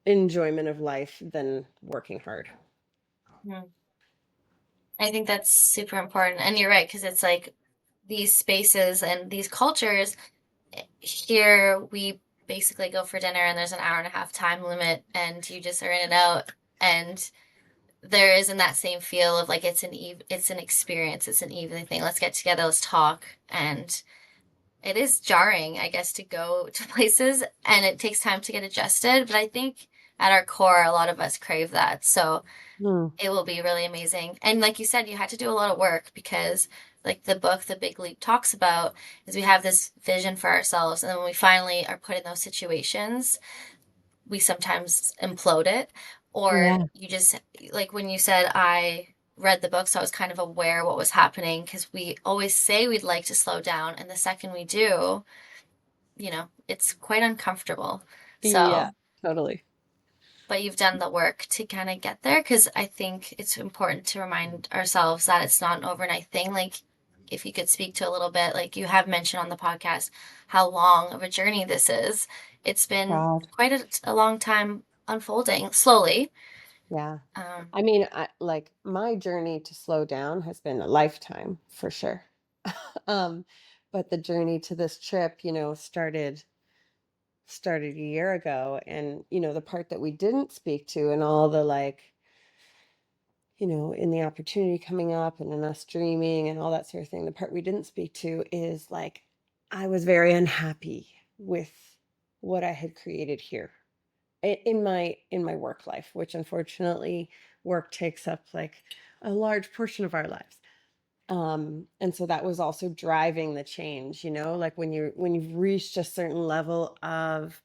enjoyment of life than working hard. Mhm. I think that's super important. And you're right, because it's like these spaces and these cultures here, we basically go for dinner and there's an hour and a half time limit, and you just are in and out. And there isn't that same feel of like it's an experience, it's an evening thing. Let's get together, let's talk. And it is jarring, I guess, to go to places and it takes time to get adjusted. But I think at our core, a lot of us crave that. So Mm. it will be really amazing. And like you said, you had to do a lot of work because, like the book, The Big Leap, talks about, is we have this vision for ourselves. And then when we finally are put in those situations, we sometimes implode it. Or Yeah. you just, like when you said, I read the book, so I was kind of aware what was happening because we always say we'd like to slow down. And the second we do, it's quite uncomfortable. Yeah, So, totally. but you've done the work to kind of get there because I think it's important to remind ourselves that it's not an overnight thing. Like, if you could speak to a little bit, like you have mentioned on the podcast, how long of a journey this is. It's been God. quite a long time unfolding slowly. Yeah. Um, I mean, like my journey to slow down has been a lifetime for sure. um, but the journey to this trip, started a year ago, and the part that we didn't speak to, and all the like, in the opportunity coming up and in us dreaming and all that sort of thing, the part we didn't speak to is like I was very unhappy with what I had created here in my work life, which unfortunately work takes up like a large portion of our lives. And so that was also driving the change, like when you've reached a certain level of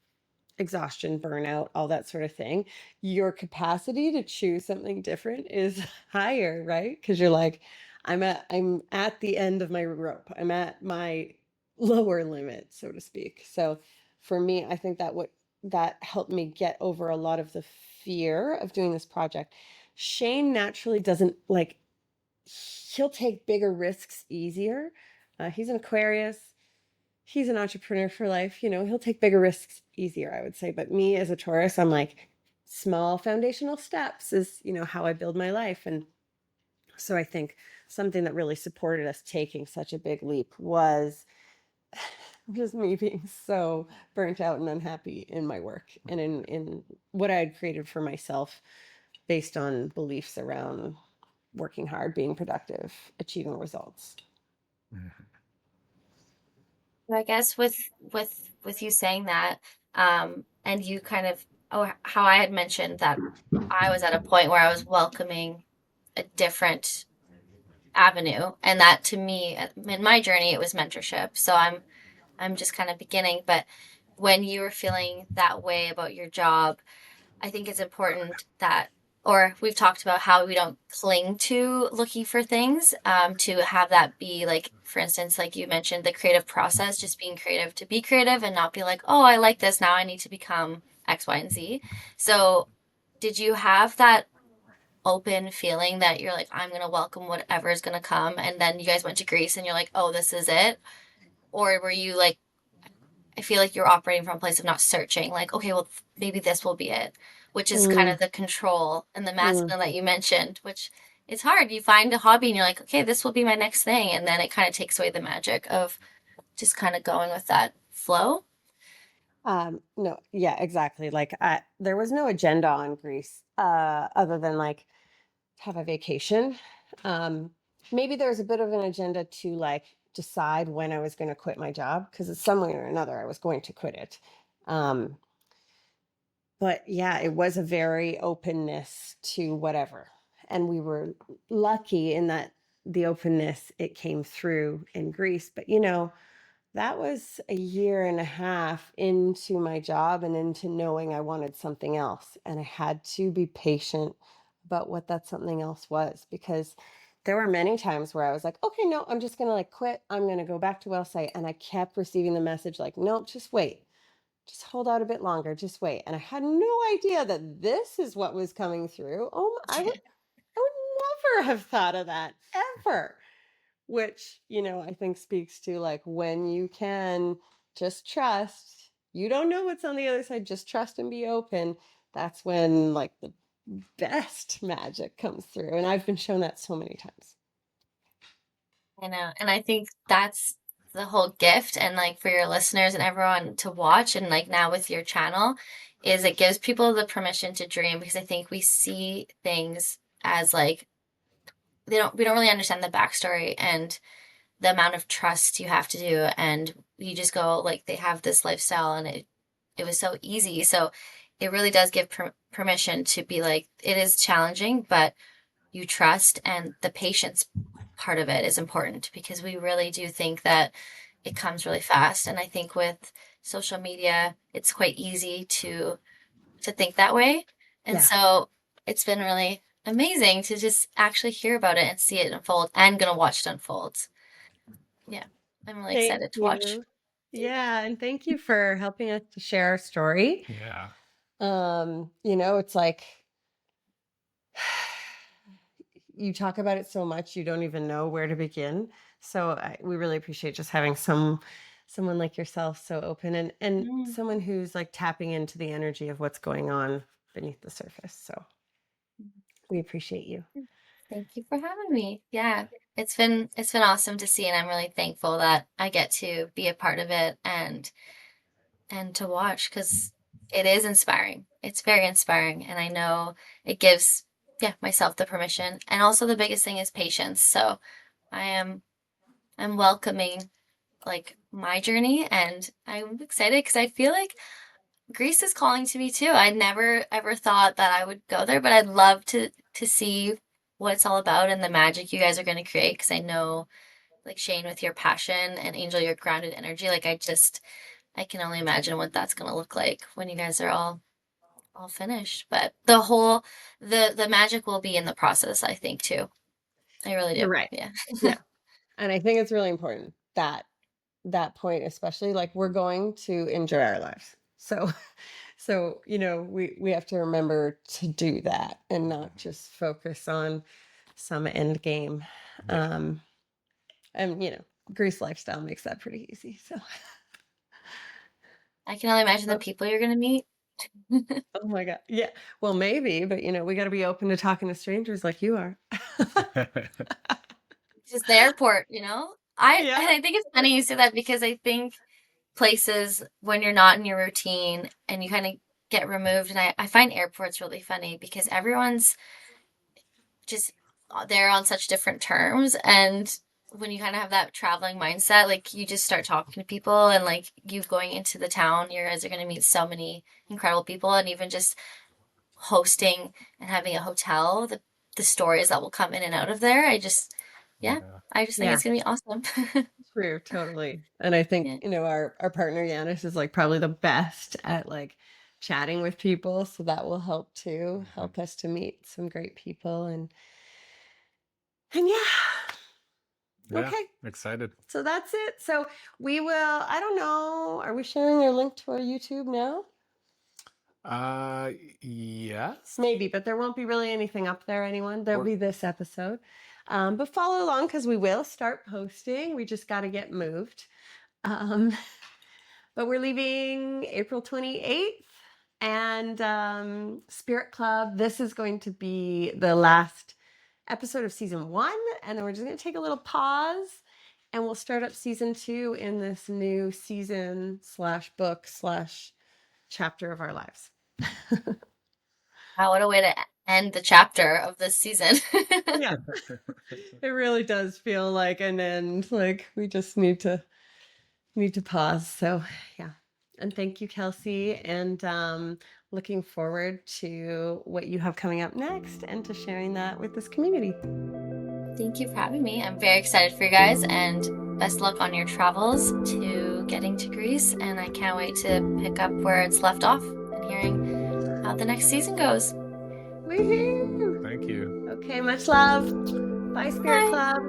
exhaustion, burnout, all that sort of thing, your capacity to choose something different is higher, right? Because you're like, I'm at the end of my rope. I'm at my lower limit, so to speak. So for me, I think that helped me get over a lot of the fear of doing this project. Shayne naturally doesn't like, he'll take bigger risks easier. He's an Aquarius. He's an entrepreneur for life. He'll take bigger risks easier, I would say. But me as a Taurus, I'm like, small foundational steps is, how I build my life. And so I think something that really supported us taking such a big leap was just me being so burnt out and unhappy in my work and in what I had created for myself based on beliefs around working hard, being productive, achieving results. Mhm. I guess with you saying that, and you kind of, how I had mentioned that I was at a point where I was welcoming a different avenue, and that to me in my journey it was mentorship. So I'm just kind of beginning. But when you were feeling that way about your job, I think it's important that, or we've talked about how we don't cling to looking for things, to have that be like, for instance, like you mentioned, the creative process, just being creative to be creative and not be like, oh, I like this. Now I need to become X, Y, and Z. So, did you have that open feeling that you're like, I'm going to welcome whatever is going to come? And then you guys went to Greece and you're like, oh, this is it? Or were you like, I feel like you're operating from a place of not searching, like, okay, well, maybe this will be it, which is kind Mm, of the control and the mm. masculine that you mentioned, which it's hard. You find a hobby and you're like, okay, this will be my next thing. And then it kind of takes away the magic of just kind of going with that flow. No, yeah, exactly. Like there was no agenda on Greece, other than like have a vacation. Um, Maybe there was a bit of an agenda to like decide when I was going to quit my job because it's some way or another I was going to quit it. Um, but yeah, it was a very openness to whatever. And we were lucky in that the openness, it came through in Greece. But that was a year and a half into my job and into knowing I wanted something else. And I had to be patient about what that something else was, because there were many times where I was like, okay, no, I'm just going to like quit. I'm going to go back to website. And I kept receiving the message like, no, just wait. Just hold out a bit longer. Just wait. And I had no idea that this is what was coming through. I would never have thought of that ever. Which, I think speaks to like when you can just trust, you don't know what's on the other side, just trust and be open. That's when like the best magic comes through. And I've been shown that so many times. I know. And I think that's the whole gift, and like for your listeners and everyone to watch, and like now with your channel, is it gives people the permission to dream, because I think we see things as like we don't really understand the backstory and the amount of trust you have to do, and you just go like they have this lifestyle and it was so easy. So it really does give permission to be like, it is challenging, but you trust, and the patience part of it is important, because we really do think that it comes really fast. And I think with social media, it's quite easy to think that way. And Yeah. so it's been really amazing to just actually hear about it and see it unfold, and gonna watch it unfold. Yeah, I'm really Thank excited to watch. you. Yeah, and thank you for helping us to share our story. Yeah. It's like you talk about it so much, you don't even know where to begin. So we really appreciate just having someone like yourself so open, and Mm. someone who's like tapping into the energy of what's going on beneath the surface. So we appreciate you. Thank you for having me. Yeah, it's been awesome to see, and I'm really thankful that I get to be a part of it and to watch, because it is inspiring. It's very inspiring, and I know it gives, yeah, myself the permission. And also the biggest thing is patience. So I'm welcoming like my journey, and I'm excited because I feel like Greece is calling to me too. I never ever thought that I would go there, but I'd love to see what it's all about and the magic you guys are going to create, because I know like Shayne with your passion, and Angell your grounded energy, like I can only imagine what that's going to look like when you guys are all finished. But the magic will be in the process, I think, too. I really You're do. right. Yeah. Yeah. And I think it's really important that point, especially like we're going to enjoy our lives. So we have to remember to do that and not just focus on some end game. Yeah. And Greece lifestyle makes that pretty easy. So I can only imagine the people you're going to meet. oh my God. Yeah. Well, maybe, but we got to be open to talking to strangers like you are. Just the airport, you know? I Yeah. and I think it's funny you say that, because I think places when you're not in your routine and you kind of get removed, and I find airports really funny because everyone's just there on such different terms, and when you kind of have that traveling mindset, like you just start talking to people, and like you going into the town, you guys are going to meet so many incredible people, and even just hosting and having a hotel, the stories that will come in and out of there. Yeah, Yeah. I just think Yeah. it's gonna be awesome. True, totally. And I think, Yeah. our partner Yanis is like probably the best at like chatting with people. So that will help too, help us to meet some great people and yeah. Yeah. Okay. Excited. So that's it. So we will, I don't know, are we sharing our link to our YouTube now? Yes. Maybe, but there won't be really anything up there, anyone. There'll Or- be this episode. But follow along because we will start posting. We just got to get moved. Um, but we're leaving April 28th. And Spirit Club, this is going to be the last episode of season 1. And then we're just going to take a little pause. And we'll start up season 2 in this new season /book/chapter of our lives. Wow, what a way to end the chapter of this season. Yeah. It really does feel like an end. Like we just need to pause. So yeah. And thank you, Kelsey. And looking forward to what you have coming up next and to sharing that with this community. Thank you for having me. I'm very excited for you guys, and best luck on your travels to getting to Greece. And I can't wait to pick up where it's left off and hearing how the next season goes. Woohoo! Thank you. Okay, much love. Bye, Spirit Bye. Club.